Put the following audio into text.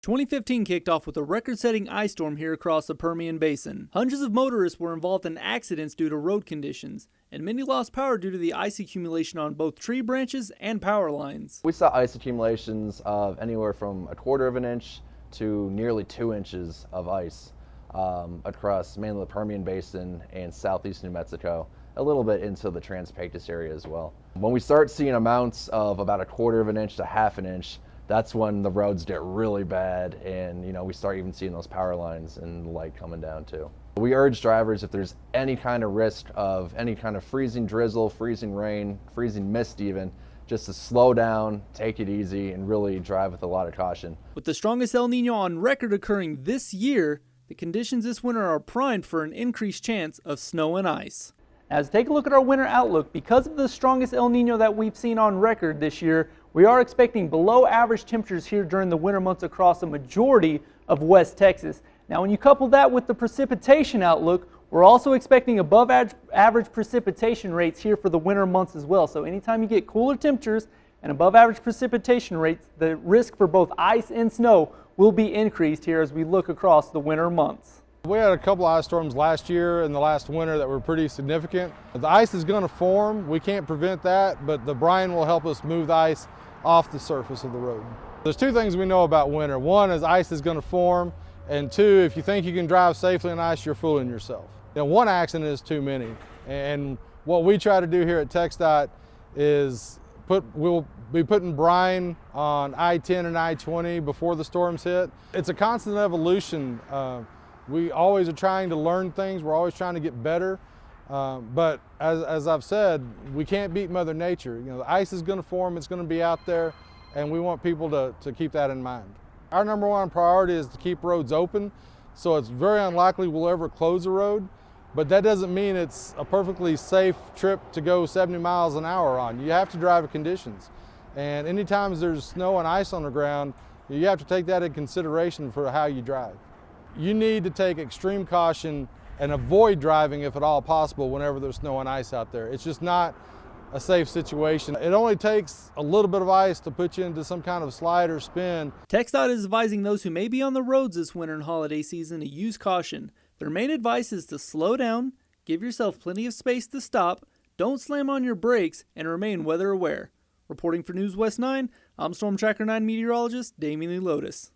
2015 kicked off with a record-setting ice storm here across the Permian Basin. Hundreds of motorists were involved in accidents due to road conditions, and many lost power due to the ice accumulation on both tree branches and power lines. We saw ice accumulations of anywhere from 1/4 of an inch to nearly 2 inches of ice across mainly the Permian Basin and southeast New Mexico, a little bit into the Trans-Pecos area as well. When we start seeing amounts of about 1/4 of an inch to 1/2 an inch, that's when the roads get really bad, and we start even seeing those power lines and the light coming down too. We urge drivers, if there's any kind of risk of any kind of freezing drizzle, freezing rain, freezing mist even, just to slow down, take it easy, and really drive with a lot of caution. With the strongest El Nino on record occurring this year, the conditions this winter are primed for an increased chance of snow and ice. As take a look at our winter outlook, because of the strongest El Nino that we've seen on record this year, we are expecting below average temperatures here during the winter months across a majority of West Texas. Now, when you couple that with the precipitation outlook, we're also expecting above average precipitation rates here for the winter months as well. So anytime you get cooler temperatures and above average precipitation rates, the risk for both ice and snow will be increased here as we look across the winter months. We had a couple ice storms last year and the last winter that were pretty significant. The ice is going to form. We can't prevent that, but the brine will help us move the ice off the surface of the road. There's two things we know about winter. One is ice is going to form, and two, if you think you can drive safely on ice, you're fooling yourself. One accident is too many, and what we try to do here at TxDOT is we'll be putting brine on I-10 and I-20 before the storms hit. It's a constant evolution. We always are trying to learn things. We're always trying to get better. But as I've said, we can't beat Mother Nature. The ice is going to form, it's going to be out there, and we want people to keep that in mind. Our number one priority is to keep roads open, so it's very unlikely we'll ever close a road, but that doesn't mean it's a perfectly safe trip to go 70 miles an hour on. You have to drive with conditions. And anytime there's snow and ice on the ground, you have to take that into consideration for how you drive. You need to take extreme caution and avoid driving if at all possible whenever there's snow and ice out there. It's just not a safe situation. It only takes a little bit of ice to put you into some kind of slide or spin. TxDOT is advising those who may be on the roads this winter and holiday season to use caution. Their main advice is to slow down, give yourself plenty of space to stop, don't slam on your brakes, and remain weather aware. Reporting for News West 9, I'm Storm Tracker 9 meteorologist Damien Lee Lotus.